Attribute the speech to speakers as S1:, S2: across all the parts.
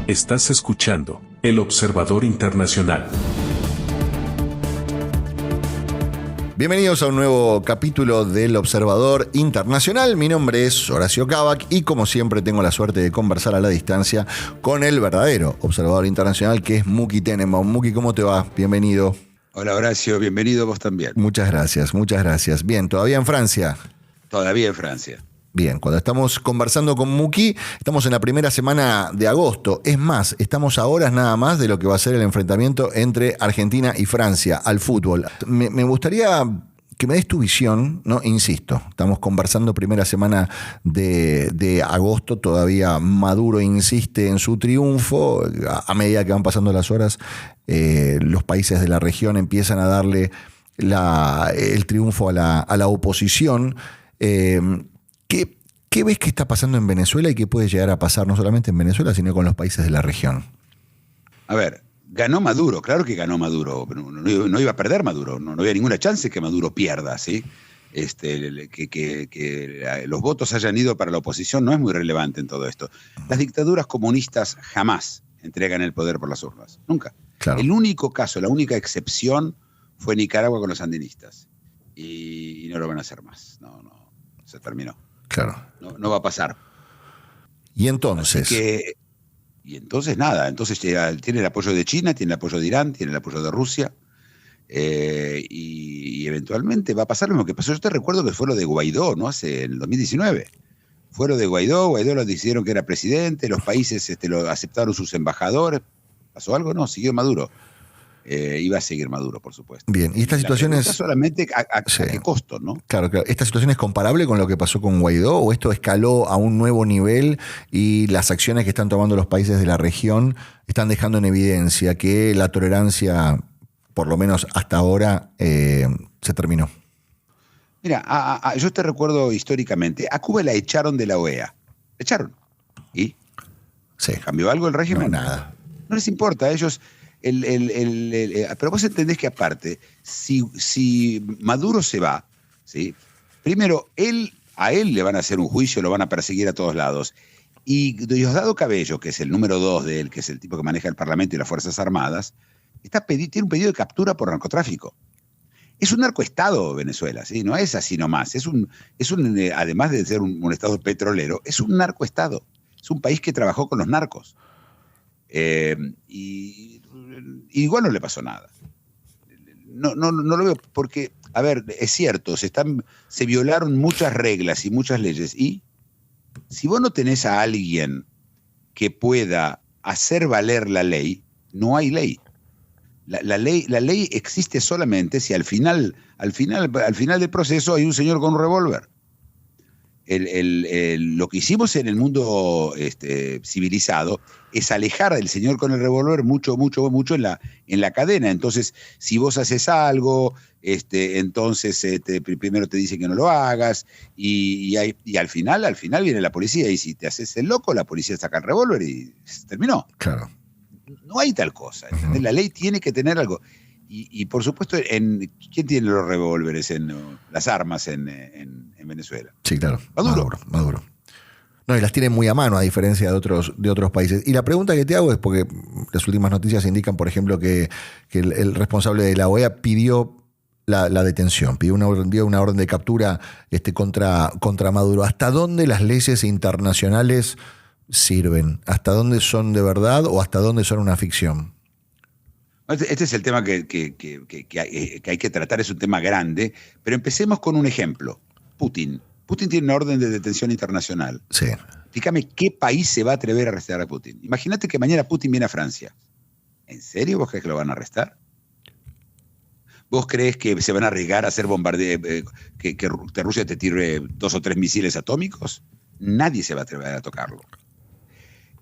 S1: Estás escuchando El Observador Internacional.
S2: Bienvenidos a un nuevo capítulo del Observador Internacional. Mi nombre es Horacio Kavak y como siempre tengo la suerte de conversar a la distancia con el verdadero Observador Internacional, que es Muki Tenenbaum. Muki, ¿cómo te va? Bienvenido.
S3: Hola Horacio, bienvenido vos también.
S2: Muchas gracias, muchas gracias. Bien, ¿todavía en Francia?
S3: Todavía en Francia.
S2: Bien, cuando estamos conversando con Muki, estamos en la primera semana de agosto. Es más, estamos a horas nada más de lo que va a ser el enfrentamiento entre Argentina y Francia al fútbol. Me gustaría que me des tu visión, ¿no? Insisto, estamos conversando primera semana de agosto, todavía Maduro insiste en su triunfo. A medida que van pasando las horas, los países de la región empiezan a darle el triunfo a la oposición. ¿Qué ves que está pasando en Venezuela y qué puede llegar a pasar no solamente en Venezuela, sino con los países de la región?
S3: A ver, ganó Maduro, claro que ganó Maduro, pero no iba a perder Maduro, no había ninguna chance que Maduro pierda, ¿sí? Que los votos hayan ido para la oposición no es muy relevante en todo esto. Las dictaduras comunistas jamás entregan el poder por las urnas, nunca. Claro. El único caso, la única excepción fue Nicaragua con los sandinistas y no lo van a hacer más, no, se terminó.
S2: Claro.
S3: No va a pasar.
S2: ¿Y entonces?
S3: Nada. Entonces tiene el apoyo de China, tiene el apoyo de Irán, tiene el apoyo de Rusia. Y eventualmente va a pasar lo mismo que pasó. Yo te recuerdo que fue lo de Guaidó, ¿no? En el 2019. Fue lo de Guaidó lo decidieron que era presidente, los países lo aceptaron sus embajadores. ¿Pasó algo? No, siguió Maduro. Iba a seguir Maduro, por supuesto.
S2: Bien, y esta situación es...
S3: solamente a qué costo, ¿no?
S2: Claro. ¿Esta situación es comparable con lo que pasó con Guaidó o esto escaló a un nuevo nivel y las acciones que están tomando los países de la región están dejando en evidencia que la tolerancia, por lo menos hasta ahora, se terminó?
S3: Mira, yo te recuerdo históricamente, a Cuba la echaron de la OEA. La echaron. ¿Y?
S2: Sí.
S3: ¿Cambió algo el régimen?
S2: No, nada.
S3: No les importa, a ellos... pero vos entendés que aparte, si Maduro se va, ¿sí? Primero, a él le van a hacer un juicio, lo van a perseguir a todos lados. Y Diosdado Cabello, que es el número 2 de él, que es el tipo que maneja el Parlamento y las Fuerzas Armadas, tiene un pedido de captura por narcotráfico. Es un narcoestado Venezuela, ¿sí? No es así nomás. Además de ser un estado petrolero, es un narcoestado. Es un país que trabajó con los narcos. Y igual no le pasó nada. No lo veo porque, a ver, es cierto, se violaron muchas reglas y muchas leyes. Y si vos no tenés a alguien que pueda hacer valer la ley, no hay ley. La ley existe solamente si al final del proceso hay un señor con un revólver. Lo que hicimos en el mundo civilizado es alejar al señor con el revólver mucho en la cadena. Entonces, si vos haces algo, entonces primero te dicen que no lo hagas y al final viene la policía y si te haces el loco, la policía saca el revólver y se terminó.
S2: Claro.
S3: No hay tal cosa. ¿Entendés? La ley tiene que tener algo. Y por supuesto, ¿quién tiene los revólveres, las armas en Venezuela?
S2: Sí, claro.
S3: Maduro.
S2: No, y las tienen muy a mano, a diferencia de otros países. Y la pregunta que te hago es porque las últimas noticias indican, por ejemplo, que el responsable de la OEA pidió la detención, pidió una orden de captura contra Maduro. ¿Hasta dónde las leyes internacionales sirven? ¿Hasta dónde son de verdad o hasta dónde son una ficción?
S3: Este es el tema que hay que tratar, es un tema grande, pero empecemos con un ejemplo. Putin tiene una orden de detención internacional.
S2: Sí.
S3: Explícame qué país se va a atrever a arrestar a Putin. Imagínate que mañana Putin viene a Francia. ¿En serio vos crees que lo van a arrestar? ¿Vos crees que se van a arriesgar a hacer bombardeo, que Rusia te tire 2 o 3 misiles atómicos? Nadie se va a atrever a tocarlo.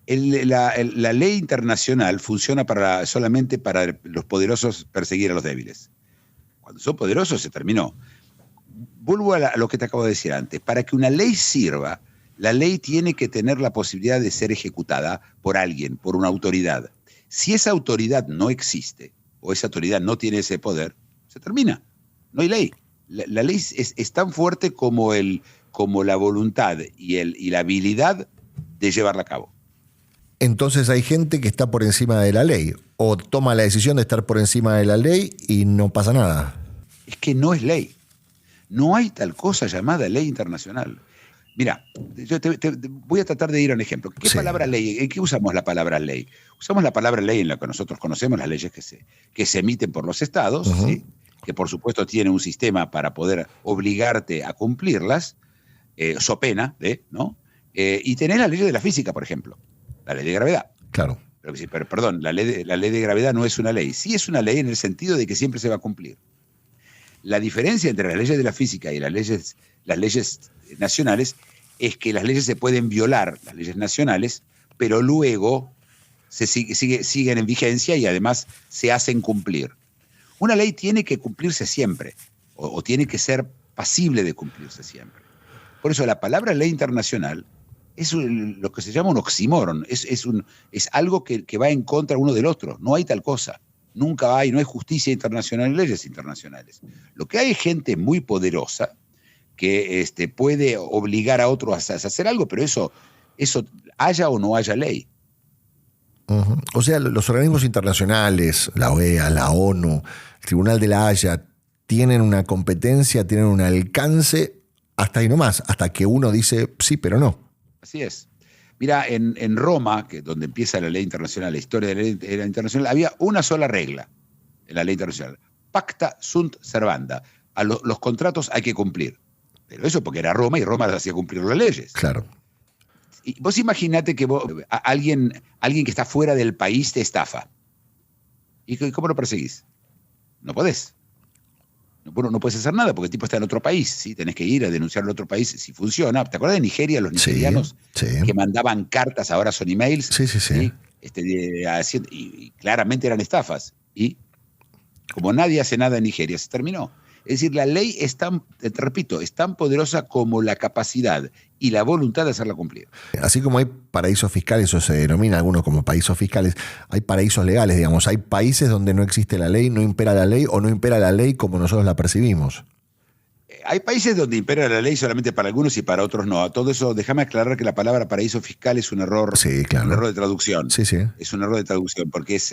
S3: La ley internacional funciona solamente para los poderosos perseguir a los débiles. Cuando son poderosos se terminó. Vuelvo a lo que te acabo de decir antes. Para que una ley sirva, la ley tiene que tener la posibilidad de ser ejecutada por alguien, por una autoridad. Si esa autoridad no existe o esa autoridad no tiene ese poder, se termina. No hay ley. La ley es tan fuerte como la voluntad y la habilidad de llevarla a cabo.
S2: Entonces hay gente que está por encima de la ley o toma la decisión de estar por encima de la ley y no pasa nada.
S3: Es que no es ley. No hay tal cosa llamada ley internacional. Mira, yo te voy a tratar de ir a un ejemplo. ¿Qué palabra ley? ¿En qué usamos la palabra ley? Usamos la palabra ley en la que nosotros conocemos las leyes que se emiten por los estados, ¿sí? Que por supuesto tienen un sistema para poder obligarte a cumplirlas, so pena, ¿no? Y tenés la ley de la física, por ejemplo, la ley de gravedad.
S2: Claro.
S3: Pero perdón, la ley de gravedad no es una ley. Sí es una ley en el sentido de que siempre se va a cumplir. La diferencia entre las leyes de la física y las leyes nacionales es que las leyes se pueden violar, las leyes nacionales, pero luego siguen en vigencia y además se hacen cumplir. Una ley tiene que cumplirse siempre, o tiene que ser pasible de cumplirse siempre. Por eso la palabra ley internacional es lo que se llama un oxímoron, es algo que va en contra uno del otro. No hay tal cosa. Nunca hay, no hay justicia internacional y leyes internacionales. Lo que hay es gente muy poderosa que puede obligar a otros a hacer algo, pero eso haya o no haya ley.
S2: Uh-huh. O sea, los organismos internacionales, la OEA, la ONU, el Tribunal de la Haya, tienen una competencia, tienen un alcance hasta ahí nomás, hasta que uno dice sí, pero no.
S3: Así es. Mira, en Roma, que donde empieza la ley internacional, la historia de la ley internacional, había una sola regla en la ley internacional. Pacta sunt servanda. Los contratos hay que cumplir. Pero eso porque era Roma y Roma hacía cumplir las leyes.
S2: Claro.
S3: Y vos imaginate que alguien que está fuera del país te estafa. ¿Y cómo lo perseguís? No podés. No puedes hacer nada porque el tipo está en otro país, ¿sí? Tenés que ir a denunciarlo a otro país si funciona. ¿Te acuerdas de Nigeria? Los nigerianos que mandaban cartas, ahora son emails.
S2: Sí.
S3: Y claramente eran estafas. Y como nadie hace nada en Nigeria, se terminó. Es decir, la ley es te repito, es tan poderosa como la capacidad y la voluntad de hacerla cumplir.
S2: Así como hay paraísos fiscales, o se denomina algunos como paraísos fiscales, hay paraísos legales, digamos. Hay países donde no existe la ley, no impera la ley o no impera la ley como nosotros la percibimos.
S3: Hay países donde impera la ley solamente para algunos y para otros no. A todo eso, déjame aclarar que la palabra paraíso fiscal es un error, un error de traducción.
S2: Sí.
S3: Es un error de traducción porque es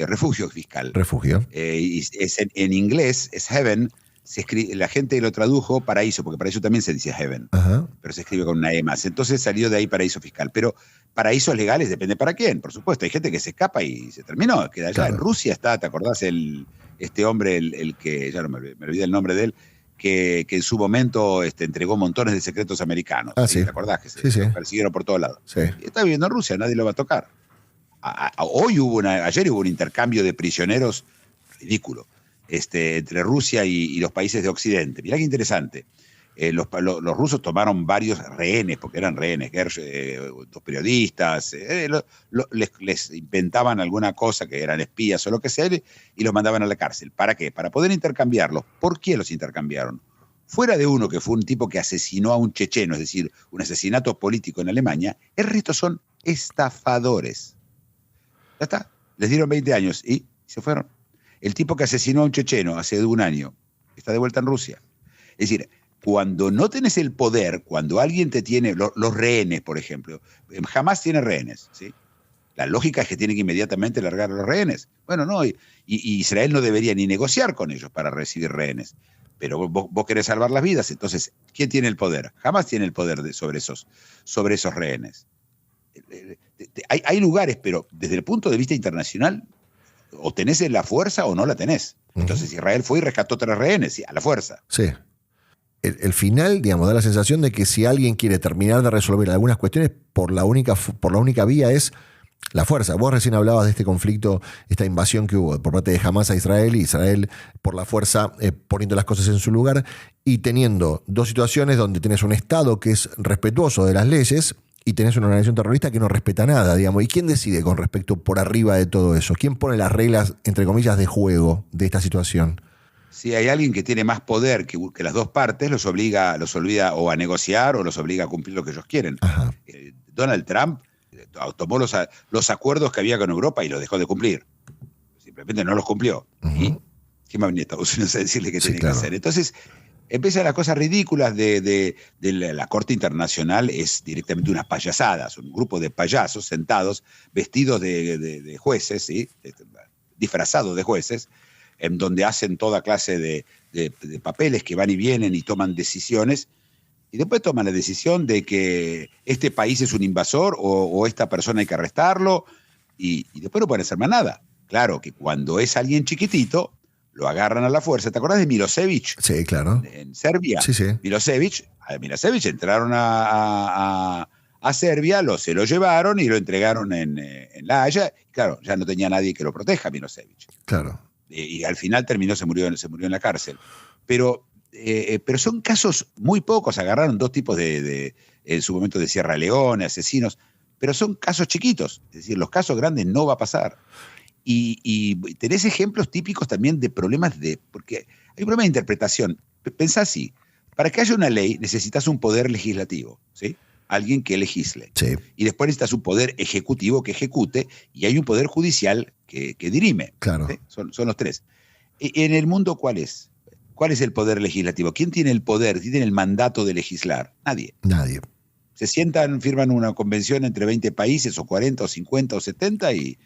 S3: refugio fiscal.
S2: Refugio.
S3: En inglés es heaven. La gente lo tradujo paraíso, porque paraíso también se dice heaven, pero se escribe con una E más. Entonces salió de ahí paraíso fiscal. Pero paraísos legales depende para quién, por supuesto. Hay gente que se escapa y se terminó. Queda allá. Claro. En Rusia está, ¿te acordás? Este hombre, el que, ya no me olvidé el nombre de él, que en su momento entregó montones de secretos americanos.
S2: ¿Sí?
S3: ¿Te acordás? Que se persiguieron por todos lados.
S2: Sí.
S3: Y está viviendo en Rusia, nadie lo va a tocar. Ayer hubo un intercambio de prisioneros ridículo. Entre Rusia y los países de Occidente. Mirá qué interesante. Los rusos tomaron varios rehenes, porque eran rehenes, dos periodistas, les inventaban alguna cosa que eran espías o lo que sea, y los mandaban a la cárcel. ¿Para qué? Para poder intercambiarlos. ¿Por qué los intercambiaron? Fuera de uno que fue un tipo que asesinó a un checheno, es decir, un asesinato político en Alemania, el resto son estafadores. Ya está. Les dieron 20 años y se fueron. El tipo que asesinó a un checheno hace un año está de vuelta en Rusia. Es decir, cuando no tenés el poder, cuando alguien te tiene, los rehenes, por ejemplo, jamás tiene rehenes, ¿sí? La lógica es que tiene que inmediatamente largar a los rehenes. Bueno, no, y Israel no debería ni negociar con ellos para recibir rehenes. Pero vos querés salvar las vidas, entonces, ¿quién tiene el poder? Jamás tiene el poder sobre esos rehenes. Hay lugares, pero desde el punto de vista internacional, o tenés la fuerza o no la tenés. Entonces Israel fue y rescató 3 rehenes, sí, a la fuerza.
S2: Sí. El final, digamos, da la sensación de que si alguien quiere terminar de resolver algunas cuestiones, por la única vía es la fuerza. Vos recién hablabas de este conflicto, esta invasión que hubo por parte de Hamás a Israel, y Israel por la fuerza poniendo las cosas en su lugar y teniendo dos situaciones donde tenés un Estado que es respetuoso de las leyes y tenés una organización terrorista que no respeta nada, digamos. ¿Y quién decide con respecto por arriba de todo eso? ¿Quién pone las reglas, entre comillas, de juego de esta situación?
S3: Si hay alguien que tiene más poder que las dos partes, los obliga o a negociar o los obliga a cumplir lo que ellos quieren. Donald Trump tomó los acuerdos que había con Europa y los dejó de cumplir. Simplemente no los cumplió. ¿Y quién va a venir a Estados Unidos a decirle qué tiene que hacer? Entonces, empiezan las cosas ridículas de la Corte Internacional, es directamente unas payasadas, un grupo de payasos sentados, vestidos de jueces, ¿sí? Disfrazados de jueces, en donde hacen toda clase de papeles que van y vienen y toman decisiones, y después toman la decisión de que este país es un invasor o esta persona hay que arrestarlo, y después no pueden hacer más nada. Claro que cuando es alguien chiquitito, lo agarran a la fuerza. ¿Te acordás de Milosevic?
S2: Sí, claro.
S3: En Serbia.
S2: Sí, sí.
S3: Milosevic entraron a Serbia, se lo llevaron y lo entregaron en La Haya. Claro, ya no tenía nadie que lo proteja, Milosevic.
S2: Claro.
S3: Y al final se murió en la cárcel. Pero son casos muy pocos. Agarraron 2 tipos en su momento de Sierra Leone, asesinos, pero son casos chiquitos. Es decir, los casos grandes no va a pasar. Y tenés ejemplos típicos también de problemas porque hay un problema de interpretación. Pensá así, para que haya una ley necesitas un poder legislativo, ¿sí? Alguien que legisle.
S2: Sí.
S3: Y después necesitas un poder ejecutivo que ejecute, y hay un poder judicial que dirime.
S2: Claro.
S3: ¿Sí? Son los 3. En el mundo, ¿cuál es? ¿Cuál es el poder legislativo? ¿Quién tiene el poder? ¿Quién tiene el mandato de legislar? Nadie. Se sientan, firman una convención entre 20 países, o 40, o 50, o 70, y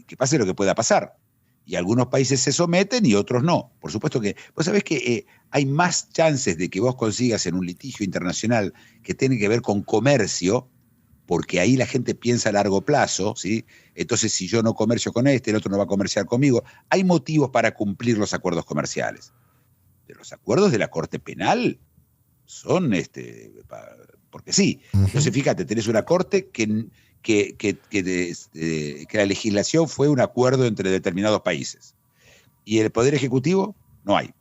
S3: que pase lo que pueda pasar. Y algunos países se someten y otros no. Por supuesto que vos sabés que hay más chances de que vos consigas en un litigio internacional que tiene que ver con comercio, porque ahí la gente piensa a largo plazo, ¿sí? Entonces, si yo no comercio con el otro no va a comerciar conmigo. Hay motivos para cumplir los acuerdos comerciales. De los acuerdos de la Corte Penal son porque sí.
S2: Uh-huh.
S3: Entonces, fíjate, tenés una corte que la legislación fue un acuerdo entre determinados países. Y el Poder Ejecutivo no hay.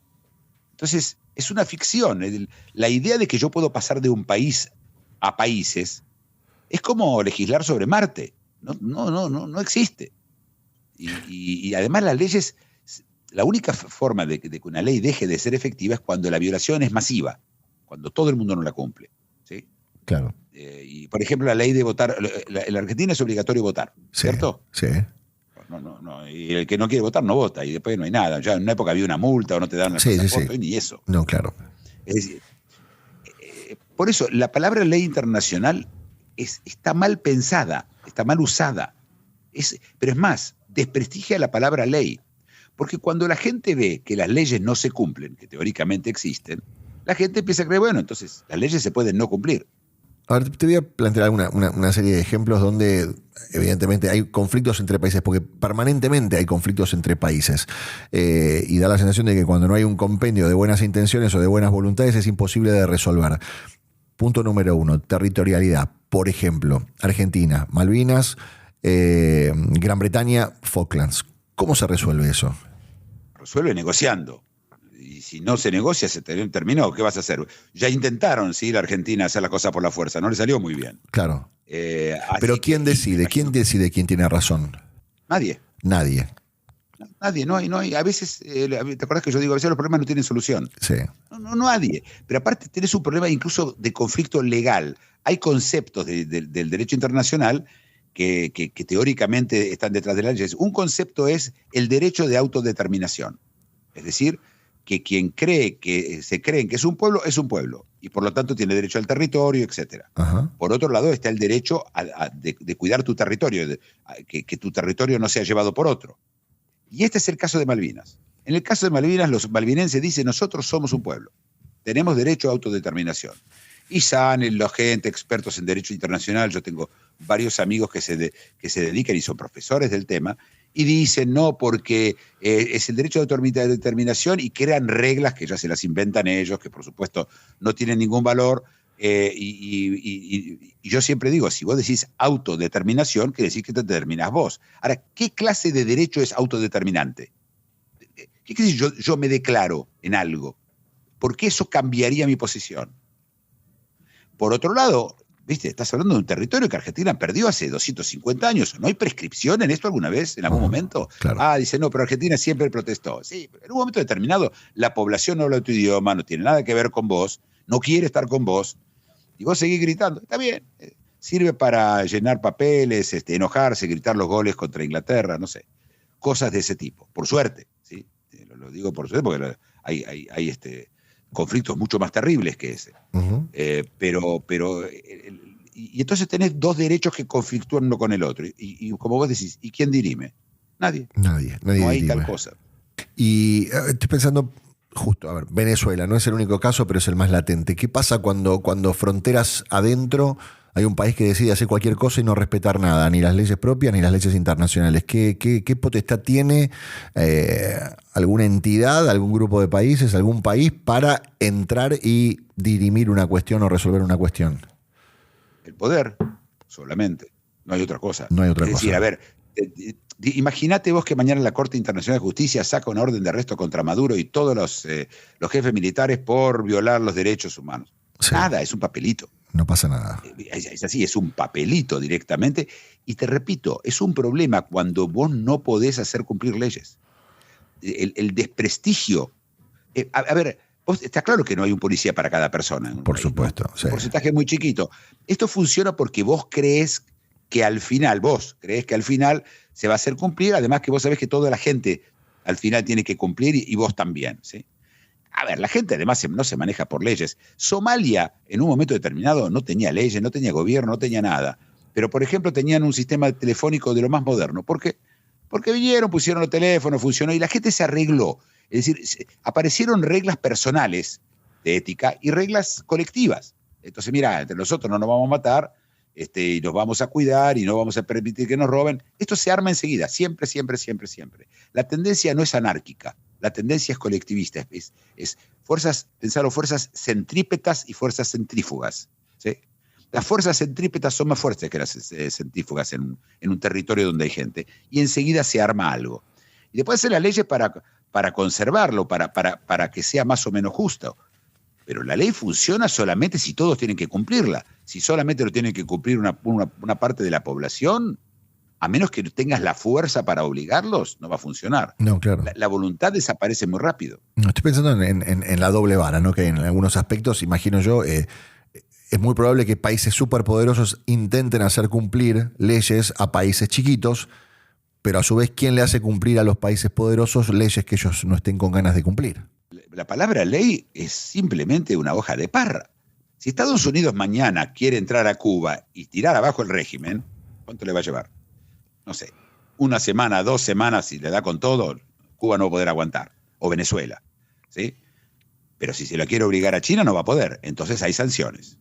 S3: Entonces, es una ficción. La idea de que yo puedo pasar de un país a países es como legislar sobre Marte. No existe. Y además las leyes, la única forma de que una ley deje de ser efectiva es cuando la violación es masiva, cuando todo el mundo no la cumple. ¿Sí?
S2: Claro.
S3: Y por ejemplo, la ley de votar, en la Argentina es obligatorio votar, ¿cierto?
S2: Sí.
S3: No, y el que no quiere votar no vota, y después no hay nada. Ya en una época había una multa o no te dan el pasaporte, ni eso.
S2: No, claro.
S3: Es decir, por eso la palabra ley internacional está mal pensada, está mal usada. Pero es más, desprestigia la palabra ley. Porque cuando la gente ve que las leyes no se cumplen, que teóricamente existen, la gente empieza a creer, bueno, entonces las leyes se pueden no cumplir.
S2: Ahora te voy a plantear una serie de ejemplos donde evidentemente hay conflictos entre países, porque permanentemente hay conflictos entre países. Y da la sensación de que cuando no hay un compendio de buenas intenciones o de buenas voluntades es imposible de resolver. Punto número 1, territorialidad. Por ejemplo, Argentina, Malvinas, Gran Bretaña, Falklands. ¿Cómo se resuelve eso?
S3: Resuelve negociando. Y si no se negocia, se terminó. ¿Qué vas a hacer? Ya intentaron, sí, la Argentina hacer la cosa por la fuerza. No le salió muy bien.
S2: Claro. Pero ¿quién decide? ¿Quién decide quién tiene razón?
S3: Nadie.
S2: Nadie.
S3: No hay. A veces, ¿te acuerdas que yo digo, a veces los problemas no tienen solución?
S2: Sí.
S3: No, nadie. Pero aparte tenés un problema incluso de conflicto legal. Hay conceptos del derecho internacional que teóricamente están detrás de las leyes. Un concepto es el derecho de autodeterminación. Es decir, que quien creen que es un pueblo, y por lo tanto tiene derecho al territorio, etc.
S2: Ajá.
S3: Por otro lado está el derecho de cuidar tu territorio, que tu territorio no sea llevado por otro. Y este es el caso de Malvinas. En el caso de Malvinas, los malvinenses dicen, nosotros somos un pueblo, tenemos derecho a autodeterminación. Y salen la gente, expertos en derecho internacional, yo tengo varios amigos que se dedican y son profesores del tema, y dicen, no, porque es el derecho de autodeterminación, y crean reglas que ya se las inventan ellos, que por supuesto no tienen ningún valor, y yo siempre digo, si vos decís autodeterminación, quiere decir que te determinás vos. Ahora, ¿qué clase de derecho es autodeterminante? ¿Qué quiere decir yo me declaro en algo? ¿Por qué eso cambiaría mi posición? Por otro lado, ¿viste? Estás hablando de un territorio que Argentina perdió hace 250 años. ¿No hay prescripción en esto alguna vez, en algún momento?
S2: Claro.
S3: Dice, no, pero Argentina siempre protestó. Sí, pero en un momento determinado la población no habla tu idioma, no tiene nada que ver con vos, no quiere estar con vos, y vos seguís gritando. Está bien, sirve para llenar papeles, enojarse, gritar los goles contra Inglaterra, no sé. Cosas de ese tipo, por suerte, ¿sí? Lo digo por suerte porque hay conflictos mucho más terribles que ese.
S2: Ujú.
S3: Y entonces tenés dos derechos que conflictúan uno con el otro. Y como vos decís, ¿y quién dirime? Nadie.
S2: Nadie
S3: No hay
S2: dirime.
S3: tal cosa.
S2: Y estoy pensando, justo, a ver, Venezuela no es el único caso, pero es el más latente. ¿Qué pasa cuando fronteras adentro hay un país que decide hacer cualquier cosa y no respetar nada, ni las leyes propias ni las leyes internacionales? ¿Qué potestad tiene alguna entidad, algún grupo de países, algún país para entrar y dirimir una cuestión o resolver una cuestión?
S3: El poder, solamente. No hay otra cosa.
S2: No hay otra
S3: Es decir,
S2: cosa.
S3: a ver, imagínate vos que mañana la Corte Internacional de Justicia saca una orden de arresto contra Maduro y todos los jefes militares por violar los derechos humanos.
S2: Sí.
S3: Nada, es un papelito.
S2: No pasa nada.
S3: Es así, es un papelito directamente. Y te repito, es un problema cuando vos no podés hacer cumplir leyes. El desprestigio. A ver, está claro que no hay un policía para cada persona. En un
S2: Por
S3: país,
S2: supuesto.
S3: ¿no?
S2: Sí.
S3: Un porcentaje muy chiquito. Esto funciona porque vos crees que al final se va a hacer cumplir, además que vos sabés que toda la gente al final tiene que cumplir y vos también, ¿sí? A ver, la gente además no se maneja por leyes. Somalia, en un momento determinado, no tenía leyes, no tenía gobierno, no tenía nada. Pero, por ejemplo, tenían un sistema telefónico de lo más moderno. ¿Por qué? Porque vinieron, pusieron los teléfonos, funcionó y la gente se arregló. Es decir, aparecieron reglas personales de ética y reglas colectivas. Entonces, mira, entre nosotros no nos vamos a matar y nos vamos a cuidar y no vamos a permitir que nos roben. Esto se arma enseguida, siempre, siempre, siempre, siempre. La tendencia no es anárquica. La tendencia es colectivista, es fuerzas centrípetas y fuerzas centrífugas, ¿sí? Las fuerzas centrípetas son más fuertes que las centrífugas en un territorio donde hay gente, y enseguida se arma algo. Y después hacer las leyes para conservarlo, para que sea más o menos justo. Pero la ley funciona solamente si todos tienen que cumplirla. Si solamente lo tiene que cumplir una parte de la población, a menos que tengas la fuerza para obligarlos, no va a funcionar.
S2: No, claro.
S3: La voluntad desaparece muy rápido.
S2: No, estoy pensando en la doble vara, ¿no? Que en algunos aspectos, imagino yo, es muy probable que países superpoderosos intenten hacer cumplir leyes a países chiquitos, pero a su vez, ¿quién le hace cumplir a los países poderosos leyes que ellos no estén con ganas de cumplir?
S3: La palabra ley es simplemente una hoja de parra. Si Estados Unidos mañana quiere entrar a Cuba y tirar abajo el régimen, ¿cuánto le va a llevar? No sé, 1 semana, 2 semanas, si le da con todo, Cuba no va a poder aguantar. O Venezuela, ¿sí? Pero si se lo quiere obligar a China, no va a poder. Entonces hay sanciones,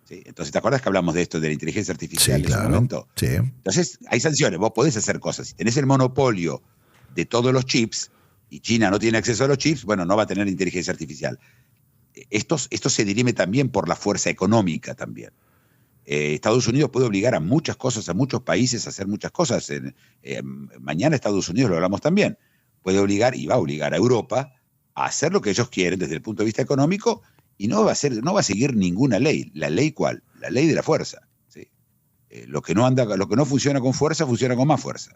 S3: ¿sí? Entonces, ¿te acuerdas que hablamos de esto, de la inteligencia artificial
S2: Sí,
S3: en ese
S2: claro.
S3: momento?
S2: Sí.
S3: Entonces, hay sanciones. Vos podés hacer cosas. Si tenés el monopolio de todos los chips y China no tiene acceso a los chips, bueno, no va a tener inteligencia artificial. Esto se dirime también por la fuerza económica también. Estados Unidos puede obligar a muchas cosas, a muchos países a hacer muchas cosas. Mañana Estados Unidos, lo hablamos también, puede obligar y va a obligar a Europa a hacer lo que ellos quieren desde el punto de vista económico y no va a seguir ninguna ley. ¿La ley cuál? La ley de la fuerza, ¿sí? Lo que no funciona con fuerza, funciona con más fuerza.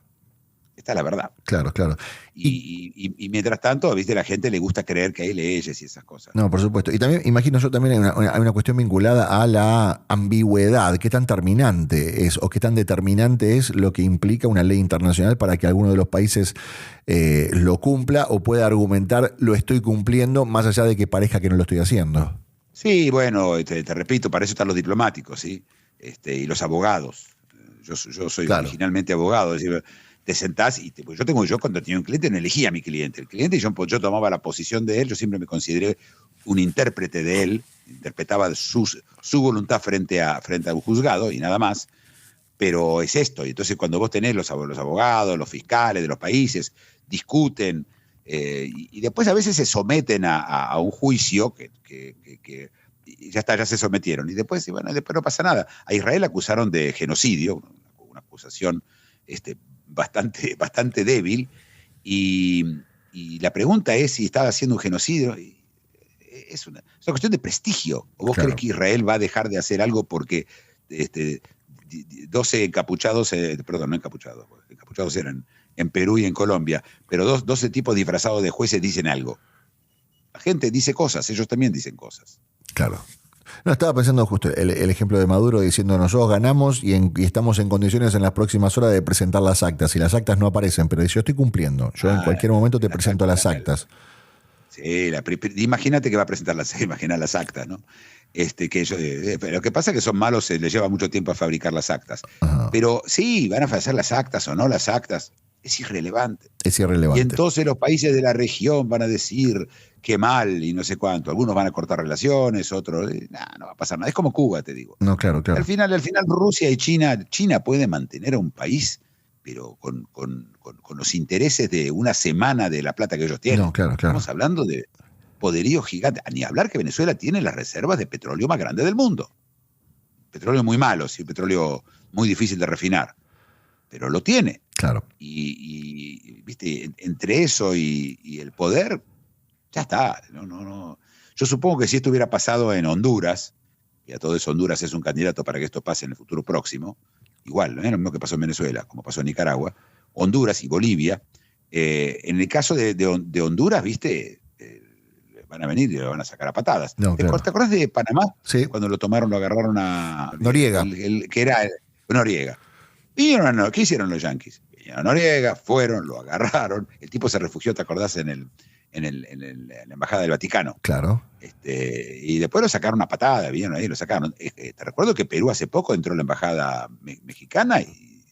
S3: Esta es la verdad.
S2: Claro, claro.
S3: Y mientras tanto, viste, a la gente le gusta creer que hay leyes y esas cosas.
S2: No, por supuesto. Y también, imagino yo, también hay una cuestión vinculada a la ambigüedad. ¿Qué tan terminante es o qué tan determinante es lo que implica una ley internacional para que alguno de los países lo cumpla o pueda argumentar lo estoy cumpliendo más allá de que parezca que no lo estoy haciendo? Sí,
S3: bueno, te repito, para eso están los diplomáticos, ¿sí? Y los abogados. Yo soy originalmente abogado, es decir, te sentás y pues yo cuando tenía un cliente no elegía a mi cliente. El cliente, yo tomaba la posición de él, yo siempre me consideré un intérprete de él, interpretaba su voluntad frente a un juzgado y nada más, pero es esto. Y entonces cuando vos tenés los abogados, los fiscales de los países, discuten y después a veces se someten a un juicio que ya se sometieron. Y después no pasa nada. A Israel acusaron de genocidio, una acusación bastante débil, y la pregunta es si estaba haciendo un genocidio. Es una cuestión de prestigio. ¿O vos crees que Israel va a dejar de hacer algo porque 12 encapuchados, no encapuchados, encapuchados eran en Perú y en Colombia, pero 12 tipos disfrazados de jueces dicen algo? La gente dice cosas, ellos también dicen cosas.
S2: Claro. No, estaba pensando justo el ejemplo de Maduro diciendo nosotros ganamos y estamos en condiciones en las próximas horas de presentar las actas. Y las actas no aparecen, pero dice yo estoy cumpliendo. Yo en cualquier momento te presento las actas.
S3: Sí, imagínate que va a presentar imagina las actas, ¿no? Lo que pasa es que son malos, se les lleva mucho tiempo a fabricar las actas.
S2: Ajá.
S3: Pero sí, van a hacer las actas o no las actas, es irrelevante.
S2: Es
S3: Y
S2: irrelevante.
S3: entonces los países de la región van a decir qué mal y no sé cuánto. Algunos van a cortar relaciones, otros, no va a pasar nada. Es como Cuba, te digo.
S2: No, claro, claro.
S3: Al final Rusia y China puede mantener a un país, pero con los intereses de una semana de la plata que ellos tienen.
S2: No, claro, claro.
S3: Estamos hablando de poderío gigante. Ni hablar que Venezuela tiene las reservas de petróleo más grandes del mundo. Petróleo muy malo, sí, petróleo muy difícil de refinar, pero lo tiene.
S2: Claro.
S3: Y viste, entre eso y el poder, ya está. No. Yo supongo que si esto hubiera pasado en Honduras, y a todo eso Honduras es un candidato para que esto pase en el futuro próximo, igual, no es lo mismo que pasó en Venezuela, como pasó en Nicaragua, Honduras y Bolivia. En el caso de Honduras, viste, van a venir y lo van a sacar a patadas.
S2: No, claro.
S3: ¿Te acordás de Panamá?
S2: Sí.
S3: Cuando lo agarraron a
S2: Noriega.
S3: Que era Noriega. ¿Qué hicieron los yanquis? Vinieron a Noriega, fueron, lo agarraron. El tipo se refugió, ¿te acordás? En la Embajada del Vaticano.
S2: Claro.
S3: Y después lo sacaron a patada, vinieron ahí, lo sacaron. Te recuerdo que Perú hace poco entró a la Embajada mexicana y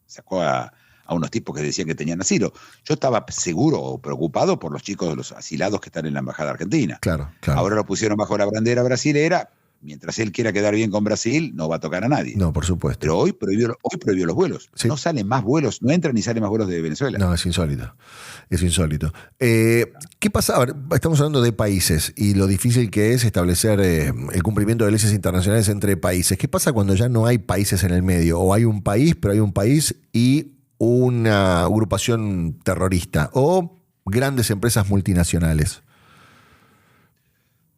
S3: sacó a unos tipos que decían que tenían asilo. Yo estaba seguro o preocupado por los chicos, los asilados que están en la Embajada Argentina.
S2: Claro, claro.
S3: Ahora lo pusieron bajo la bandera brasilera. Mientras él quiera quedar bien con Brasil, no va a tocar a nadie.
S2: No, por supuesto.
S3: Pero hoy prohibió los vuelos.
S2: Sí.
S3: No salen más vuelos, no entran ni salen más vuelos de Venezuela.
S2: No, es insólito. Es insólito. ¿Qué pasa? A ver, estamos hablando de países y lo difícil que es establecer el cumplimiento de leyes internacionales entre países. ¿Qué pasa cuando ya no hay países en el medio? O hay un país, pero hay un país y una agrupación terrorista. O grandes empresas multinacionales.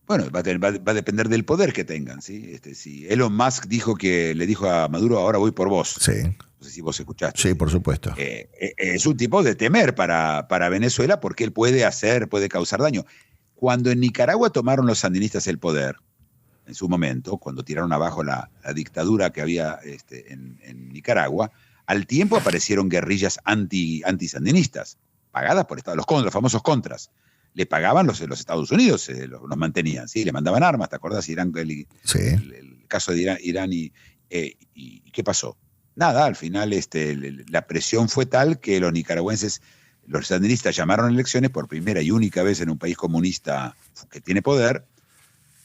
S3: Bueno, va a depender del poder que tengan, ¿sí? Si Elon Musk le dijo a Maduro, ahora voy por vos.
S2: Sí.
S3: No sé si vos escuchaste.
S2: Sí, por supuesto.
S3: Es un tipo de temer para Venezuela porque él puede causar daño. Cuando en Nicaragua tomaron los sandinistas el poder, en su momento, cuando tiraron abajo la dictadura que había en Nicaragua, al tiempo aparecieron guerrillas antisandinistas, pagadas por los famosos contras. Le pagaban los Estados Unidos, los mantenían, ¿sí? Le mandaban armas, ¿te acordás? Irán, el caso de Irán y ¿qué pasó? Nada, al final la presión fue tal que los nicaragüenses, los sandinistas llamaron a elecciones por primera y única vez en un país comunista que tiene poder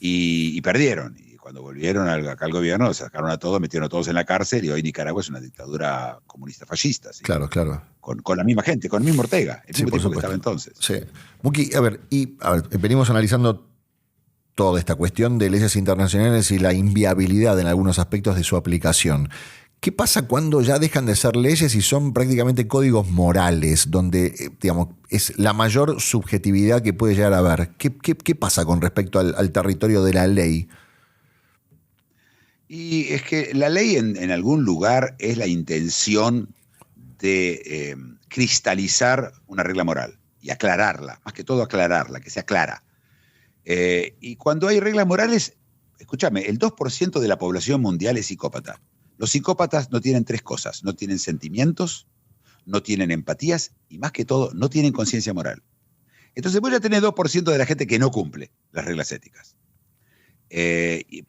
S3: y perdieron. Y cuando volvieron acá al gobierno, sacaron a todos, metieron a todos en la cárcel y hoy Nicaragua es una dictadura comunista fascista. ¿Sí?
S2: Claro, claro.
S3: Con la misma gente, con el mismo Ortega, el mismo tipo que estaba entonces.
S2: Sí. Muki, a ver, venimos analizando toda esta cuestión de leyes internacionales y la inviabilidad en algunos aspectos de su aplicación. ¿Qué pasa cuando ya dejan de ser leyes y son prácticamente códigos morales, donde, digamos, es la mayor subjetividad que puede llegar a haber? ¿Qué pasa con respecto al territorio de la ley?
S3: Y es que la ley en algún lugar es la intención de cristalizar una regla moral y aclararla, más que todo aclararla, que sea clara. Y cuando hay reglas morales, escúchame, el 2% de la población mundial es psicópata. Los psicópatas no tienen tres cosas: no tienen sentimientos, no tienen empatías y, más que todo, no tienen conciencia moral. Entonces vos ya tenés 2% de la gente que no cumple las reglas éticas.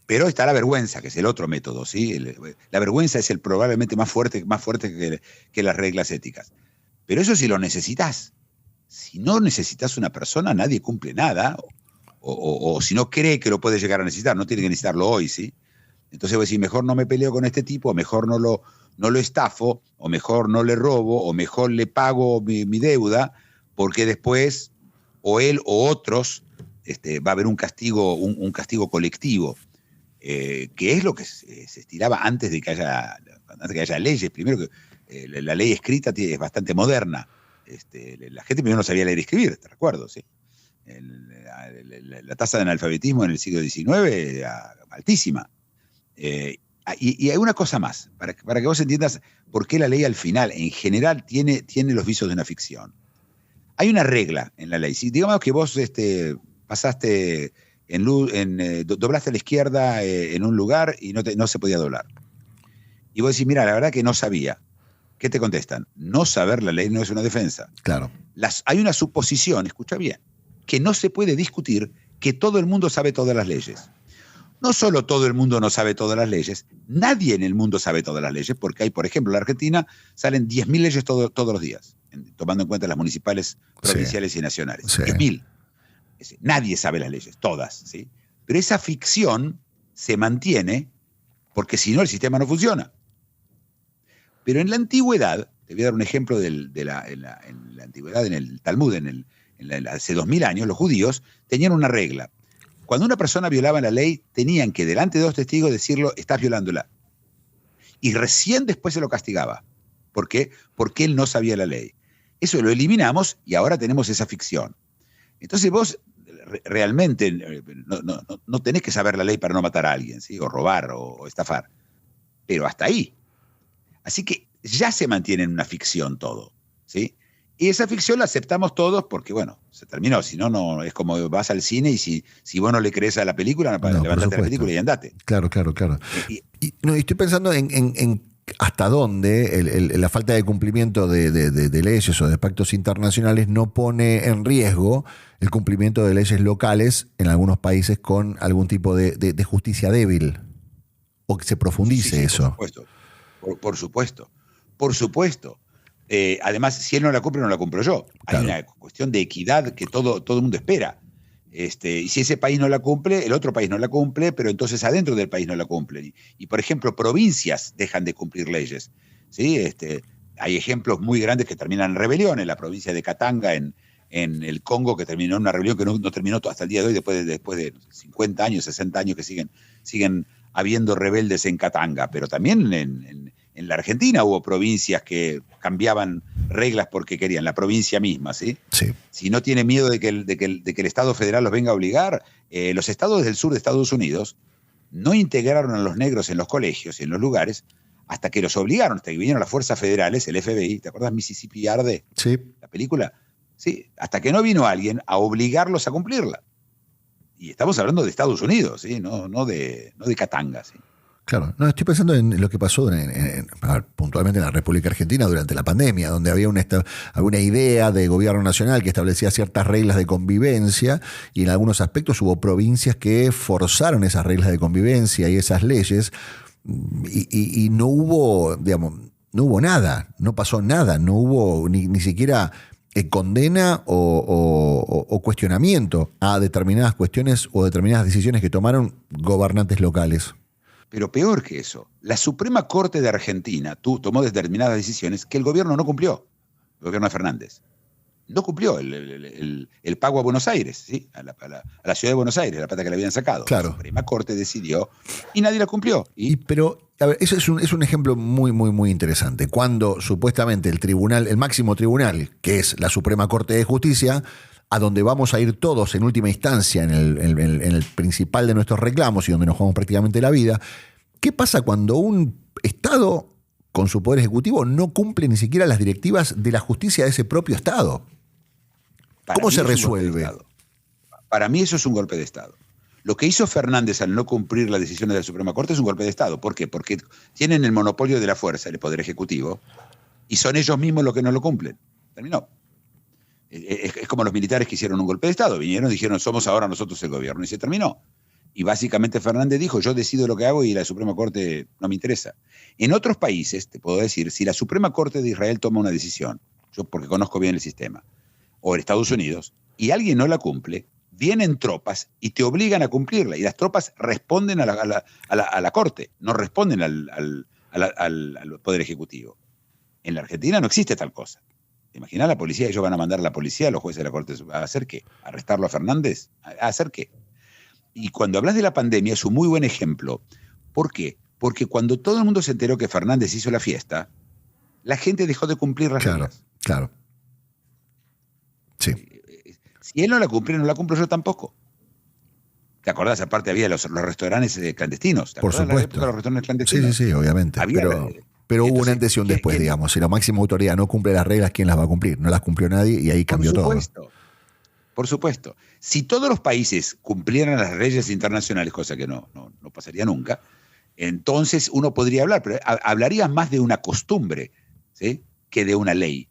S3: Pero está la vergüenza, que es el otro método, ¿sí? La vergüenza es probablemente más fuerte que las reglas éticas. Pero eso si lo necesitas. Si no necesitas una persona, nadie cumple nada, o si no cree que lo puede llegar a necesitar, no tiene que necesitarlo hoy, ¿sí? Entonces voy a decir, mejor no me peleo con este tipo, mejor no lo estafo, o mejor no le robo, o mejor le pago mi deuda, porque después o él o otros va a haber un castigo colectivo, que es lo que se estiraba antes de que haya leyes. Primero que la ley escrita es bastante moderna. La gente primero no sabía leer y escribir, te recuerdo, ¿sí? La tasa de analfabetismo en el siglo XIX era altísima. Y hay una cosa más, para que vos entiendas por qué la ley al final, en general, tiene los vicios de una ficción. Hay una regla en la ley. Si digamos que vos pasaste doblaste a la izquierda en un lugar y no se podía doblar. Y vos decís, mira, la verdad que no sabía. ¿Qué te contestan? No saber la ley no es una defensa.
S2: Claro.
S3: Hay una suposición, escucha bien, que no se puede discutir que todo el mundo sabe todas las leyes. No solo todo el mundo no sabe todas las leyes, nadie en el mundo sabe todas las leyes, porque hay, por ejemplo, en la Argentina salen 10.000 leyes todos los días, tomando en cuenta las municipales, provinciales y nacionales.
S2: Sí.
S3: 10.000. Nadie sabe las leyes, todas, ¿sí? Pero esa ficción se mantiene porque si no el sistema no funciona. Pero en la antigüedad, te voy a dar un ejemplo en la antigüedad, en el Talmud, hace 2000 años, los judíos tenían una regla. Cuando una persona violaba la ley, tenían que delante de 2 testigos decirlo, estás violándola. Y recién después se lo castigaba. ¿Por qué? Porque él no sabía la ley. Eso lo eliminamos y ahora tenemos esa ficción. Entonces vos realmente no tenés que saber la ley para no matar a alguien, ¿sí? O robar o estafar. Pero hasta ahí. Así que ya se mantiene en una ficción todo, ¿sí? Y esa ficción la aceptamos todos porque, bueno, se terminó. Si no, no es como vas al cine y si vos no le crees a la película, levantate la película y andate.
S2: Claro. Y estoy pensando en hasta dónde la falta de cumplimiento de leyes o de pactos internacionales no pone en riesgo el cumplimiento de leyes locales en algunos países con algún tipo de justicia débil. O que se profundice eso.
S3: Por supuesto. Además, si él no la cumple, no la cumplo yo. Claro. Hay una cuestión de equidad que todo el mundo espera. Y si ese país no la cumple, el otro país no la cumple, pero entonces adentro del país no la cumplen. Y por ejemplo, provincias dejan de cumplir leyes, ¿sí? Hay ejemplos muy grandes que terminan en rebeliones. La provincia de Katanga en el Congo, que terminó en una rebelión que no terminó hasta el día de hoy, después de 50 años, 60 años que siguen habiendo rebeldes en Katanga. Pero también en la Argentina hubo provincias que cambiaban reglas porque querían, la provincia misma, ¿sí?
S2: Sí.
S3: Si no tiene miedo de que el Estado federal los venga a obligar, los estados del sur de Estados Unidos no integraron a los negros en los colegios y en los lugares hasta que los obligaron, hasta que vinieron las fuerzas federales, el FBI, ¿te acuerdas Mississippi Arde?
S2: Sí.
S3: La película. Sí, hasta que no vino alguien a obligarlos a cumplirla. Y estamos hablando de Estados Unidos, ¿sí? No de Katanga, ¿sí?
S2: Claro, no, estoy pensando en lo que pasó puntualmente en la República Argentina durante la pandemia, donde había una idea de gobierno nacional que establecía ciertas reglas de convivencia y en algunos aspectos hubo provincias que forzaron esas reglas de convivencia y esas leyes y no hubo, no hubo nada, no pasó nada, no hubo ni siquiera condena o cuestionamiento a determinadas cuestiones o determinadas decisiones que tomaron gobernantes locales.
S3: Pero peor que eso, la Suprema Corte de Argentina tomó determinadas decisiones que el gobierno no cumplió, el gobierno de Fernández. No cumplió el pago a Buenos Aires, ¿sí? a la ciudad de Buenos Aires, la plata que le habían sacado.
S2: Claro.
S3: La Suprema Corte decidió y nadie la cumplió.
S2: Pero, a ver, eso es un ejemplo muy, muy, muy interesante. Cuando supuestamente el máximo tribunal, que es la Suprema Corte de Justicia, a donde vamos a ir todos en última instancia, en el principal de nuestros reclamos y donde nos jugamos prácticamente la vida, ¿qué pasa cuando un Estado con su poder ejecutivo no cumple ni siquiera las directivas de la justicia de ese propio Estado? ¿Cómo se resuelve?
S3: Para mí eso es un golpe de Estado. Lo que hizo Fernández al no cumplir las decisiones de la Suprema Corte es un golpe de Estado. ¿Por qué? Porque tienen el monopolio de la fuerza, el poder ejecutivo, y son ellos mismos los que no lo cumplen. Terminó. Es como los militares que hicieron un golpe de Estado. Vinieron y dijeron, somos ahora nosotros el gobierno. Y se terminó. Y básicamente Fernández dijo, yo decido lo que hago y la Suprema Corte no me interesa. En otros países, te puedo decir, si la Suprema Corte de Israel toma una decisión, yo porque conozco bien el sistema, o en Estados Unidos, y alguien no la cumple, vienen tropas y te obligan a cumplirla. Y las tropas responden a la Corte, no responden al Poder Ejecutivo. En la Argentina no existe tal cosa. ¿Te imaginas la policía? Ellos van a mandar a la policía, a los jueces de la Corte, ¿a hacer qué? ¿A arrestarlo a Fernández? ¿A hacer qué? Y cuando hablas de la pandemia es un muy buen ejemplo. ¿Por qué? Porque cuando todo el mundo se enteró que Fernández hizo la fiesta, la gente dejó de cumplir las reglas.
S2: Claro. Sí.
S3: Si él no la cumple, no la cumplo yo tampoco. ¿Te acordás? Aparte había los restaurantes clandestinos. ¿Te
S2: Por
S3: acordás
S2: supuesto.
S3: la época de los restaurantes clandestinos?
S2: Sí, obviamente. Pero hubo un antes y un después, digamos. Si la máxima autoridad no cumple las reglas, ¿quién las va a cumplir? No las cumplió nadie y ahí cambió todo.
S3: Por supuesto. Si todos los países cumplieran las leyes internacionales, cosa que no pasaría nunca, entonces uno podría hablar, pero hablaría más de una costumbre, ¿sí? Que de una ley.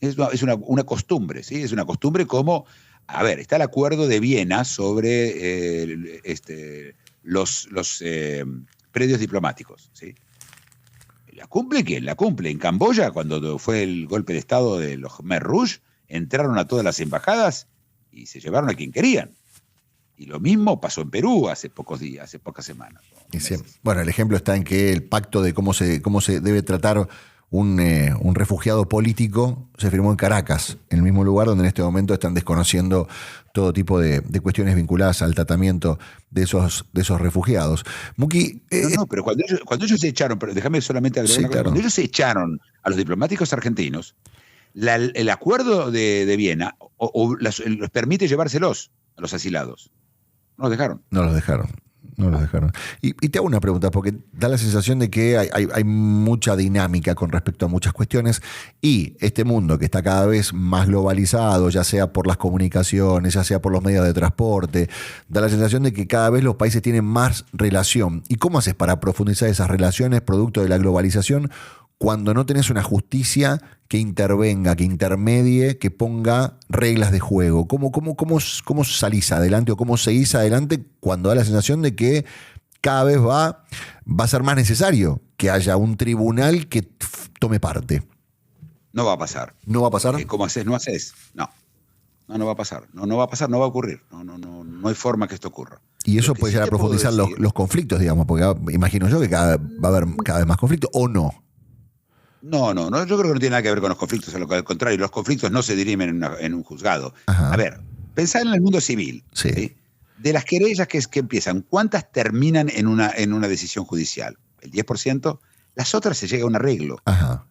S3: Es una costumbre, ¿sí? Es una costumbre como A ver, está el acuerdo de Viena sobre los predios diplomáticos, ¿sí? ¿La cumple quién? La cumple. En Camboya, cuando fue el golpe de Estado de los Khmer Rouge, entraron a todas las embajadas y se llevaron a quien querían. Y lo mismo pasó en Perú hace pocos días, hace pocas semanas.
S2: Bueno, el ejemplo está en que el pacto de cómo se debe tratar un refugiado político se firmó en Caracas, en el mismo lugar donde en este momento están desconociendo todo tipo de cuestiones vinculadas al tratamiento de esos refugiados. Muki,
S3: no, pero cuando ellos se echaron, pero déjame solamente agregar una cosa, cuando ellos se echaron a los diplomáticos argentinos, el acuerdo de Viena los permite llevárselos a los asilados. No los dejaron.
S2: No los dejaron. Y te hago una pregunta, porque da la sensación de que hay mucha dinámica con respecto a muchas cuestiones, y este mundo que está cada vez más globalizado, ya sea por las comunicaciones, ya sea por los medios de transporte, da la sensación de que cada vez los países tienen más relación. ¿Y cómo haces para profundizar esas relaciones producto de la globalización cuando no tenés una justicia que intervenga, que intermedie, que ponga reglas de juego? ¿Cómo salís adelante o cómo seguís adelante cuando da la sensación de que cada vez va a ser más necesario que haya un tribunal que tome parte?
S3: No va a pasar.
S2: ¿No va a pasar?
S3: ¿Cómo haces? No haces. No va a pasar. No va a pasar, no va a ocurrir. No hay forma que esto ocurra.
S2: Y eso puede llegar a profundizar los conflictos, digamos, porque imagino yo que va a haber cada vez más conflictos, ¿o no?
S3: No, yo creo que no tiene nada que ver con los conflictos, al contrario, los conflictos no se dirimen en un juzgado.
S2: Ajá.
S3: A ver, pensar en el mundo civil.
S2: Sí.
S3: ¿Sí? De las querellas que empiezan, ¿cuántas terminan en una decisión judicial? ¿El 10%? Las otras se llega a un arreglo.
S2: Ajá.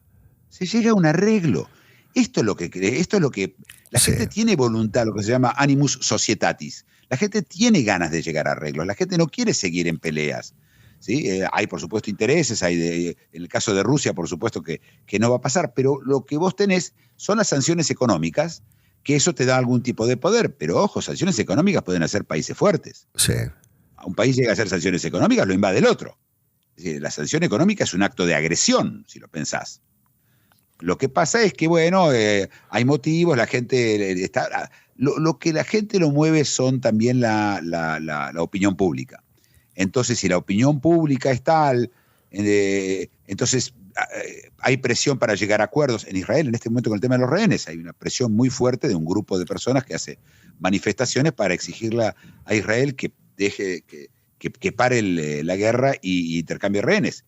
S3: Se llega a un arreglo. Esto es lo que la gente tiene voluntad, lo que se llama animus societatis. La gente tiene ganas de llegar a arreglos, la gente no quiere seguir en peleas. ¿Sí? Hay, por supuesto, intereses, en el caso de Rusia, por supuesto que no va a pasar, pero lo que vos tenés son las sanciones económicas, que eso te da algún tipo de poder, pero ojo, sanciones económicas pueden hacer países fuertes.
S2: Sí.
S3: A un país llega a hacer sanciones económicas, lo invade el otro. Es decir, la sanción económica es un acto de agresión, si lo pensás. Lo que pasa es que, bueno, hay motivos, la gente está... Lo que la gente lo mueve son también la opinión pública. Entonces, si la opinión pública es tal, entonces hay presión para llegar a acuerdos. En Israel, en este momento, con el tema de los rehenes, hay una presión muy fuerte de un grupo de personas que hace manifestaciones para exigirle a Israel que deje, que pare la guerra y intercambie rehenes.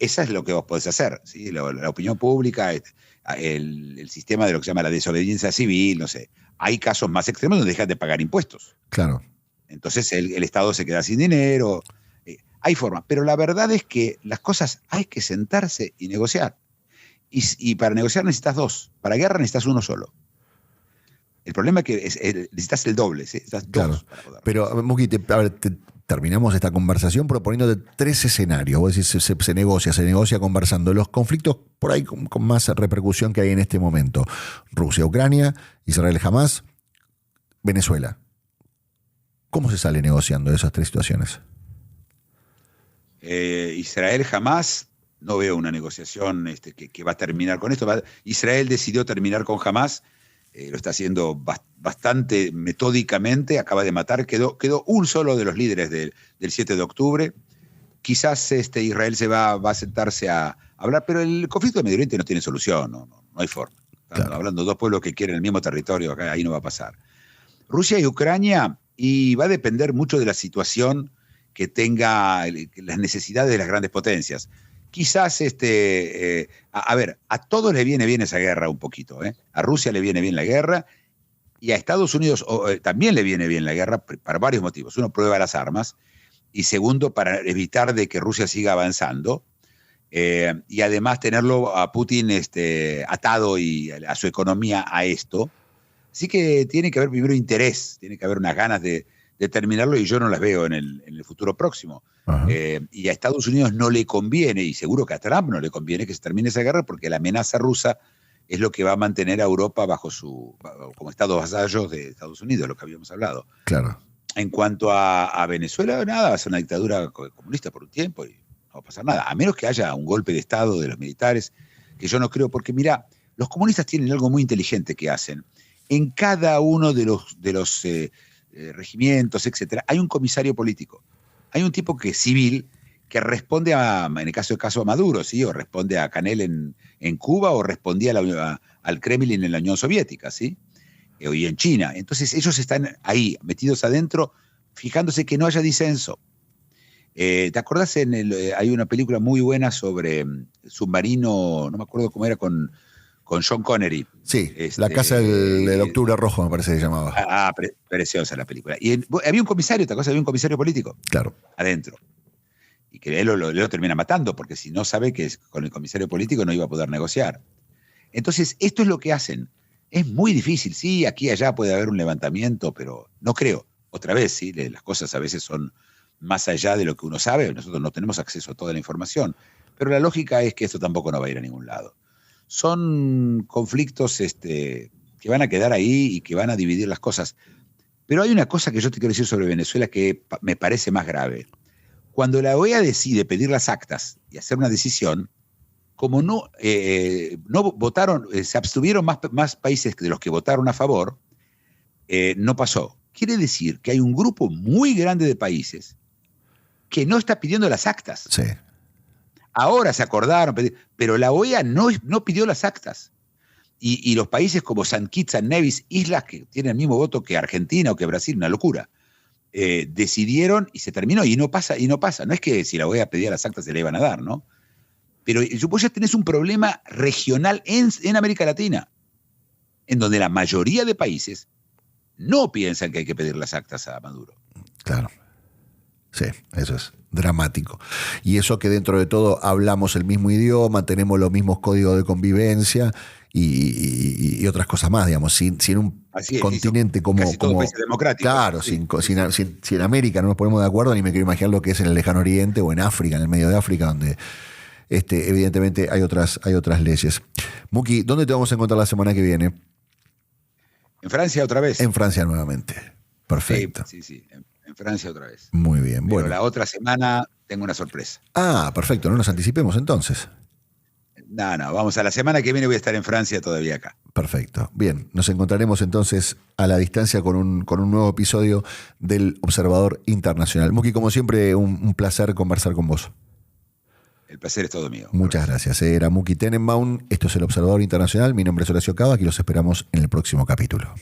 S3: Esa es lo que vos podés hacer, ¿sí? La opinión pública, el sistema de lo que se llama la desobediencia civil, no sé. Hay casos más extremos donde dejan de pagar impuestos.
S2: Claro.
S3: Entonces el Estado se queda sin dinero. Hay forma. Pero la verdad es que las cosas hay que sentarse y negociar. Y para negociar necesitas dos. Para guerra necesitas uno solo. El problema es que necesitas el doble. ¿Sí? Necesitas dos.
S2: Claro. Pero, Muki, terminamos esta conversación proponiéndote 3 escenarios. Vos decís, se negocia conversando. Los conflictos por ahí con más repercusión que hay en este momento. Rusia, Ucrania, Israel, Hamás, Venezuela. ¿Cómo se sale negociando de esas 3 situaciones?
S3: Israel jamás, no veo una negociación que va a terminar con esto. Israel decidió terminar con Hamás, lo está haciendo bastante metódicamente, acaba de matar, quedó un solo de los líderes del 7 de octubre. Quizás Israel se va a sentarse a hablar, pero el conflicto de Medio Oriente no tiene solución, no hay forma. Claro. Hablando de 2 pueblos que quieren el mismo territorio, acá, ahí no va a pasar. Rusia y Ucrania... Y va a depender mucho de la situación que tenga las necesidades de las grandes potencias. Quizás, a todos les viene bien esa guerra un poquito. A Rusia le viene bien la guerra y a Estados Unidos también le viene bien la guerra para varios motivos. Uno, prueba las armas, y segundo, para evitar de que Rusia siga avanzando. Y además tenerlo a Putin atado y a su economía a esto. Así que tiene que haber primero interés, tiene que haber unas ganas de terminarlo, y yo no las veo en el futuro próximo. Y a Estados Unidos no le conviene, y seguro que a Trump no le conviene que se termine esa guerra, porque la amenaza rusa es lo que va a mantener a Europa como estado vasallo de Estados Unidos, lo que habíamos hablado.
S2: Claro.
S3: En cuanto a Venezuela, nada, va a ser una dictadura comunista por un tiempo y no va a pasar nada, a menos que haya un golpe de Estado de los militares, que yo no creo, porque mirá, los comunistas tienen algo muy inteligente que hacen. En cada uno de los regimientos, etcétera, hay un comisario político. Hay un tipo que es civil, que responde en el caso a Maduro, ¿sí? O responde a Canel en Cuba, o respondía al Kremlin en la Unión Soviética, ¿sí? Y en China. Entonces ellos están ahí, metidos adentro, fijándose que no haya disenso. ¿Te acordás? Hay una película muy buena sobre submarino, no me acuerdo cómo era, con Sean Connery.
S2: Sí, La Casa del Octubre Rojo, me parece que se llamaba.
S3: Preciosa la película. Y había un comisario, ¿te acuerdas? Había un comisario político.
S2: Claro.
S3: Adentro. Y que él lo termina matando, porque si no sabe que con el comisario político no iba a poder negociar. Entonces, esto es lo que hacen. Es muy difícil, sí, aquí y allá puede haber un levantamiento, pero no creo. Otra vez, sí, las cosas a veces son más allá de lo que uno sabe, nosotros no tenemos acceso a toda la información, pero la lógica es que esto tampoco no va a ir a ningún lado. Son conflictos que van a quedar ahí y que van a dividir las cosas. Pero hay una cosa que yo te quiero decir sobre Venezuela que me parece más grave. Cuando la OEA decide pedir las actas y hacer una decisión, como no votaron, se abstuvieron más países de los que votaron a favor, no pasó. Quiere decir que hay un grupo muy grande de países que no está pidiendo las actas.
S2: Sí.
S3: Ahora se acordaron, pero la OEA no pidió las actas. Y los países como San Kitts and Nevis, islas que tienen el mismo voto que Argentina o que Brasil, una locura, decidieron y se terminó. Y no pasa. No es que si la OEA pedía las actas se le iban a dar, ¿no? Pero vos ya tenés un problema regional en América Latina, en donde la mayoría de países no piensan que hay que pedir las actas a Maduro.
S2: Claro. Sí, eso es dramático. Y eso que dentro de todo hablamos el mismo idioma, tenemos los mismos códigos de convivencia y otras cosas más, digamos. Si en un continente como
S3: países democráticos.
S2: Claro,
S3: sí.
S2: Si en América no nos ponemos de acuerdo, ni me quiero imaginar lo que es en el Lejano Oriente o en África, en el medio de África, donde evidentemente hay otras leyes. Muki, ¿dónde te vamos a encontrar la semana que viene?
S3: ¿En Francia otra vez?
S2: En Francia nuevamente. Perfecto.
S3: Sí. En Francia otra vez.
S2: Muy bien.
S3: Pero
S2: bueno,
S3: la otra semana tengo una sorpresa.
S2: Perfecto. No nos anticipemos entonces.
S3: No, vamos, a la semana que viene voy a estar en Francia todavía acá.
S2: Perfecto. Bien, nos encontraremos entonces a la distancia con un nuevo episodio del Observador Internacional. Muki, como siempre, un placer conversar con vos.
S3: El placer es todo mío.
S2: Muchas gracias. Era Muki Tenenbaum. Esto es el Observador Internacional. Mi nombre es Horacio Cava y los esperamos en el próximo capítulo.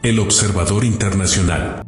S1: El Observador Internacional.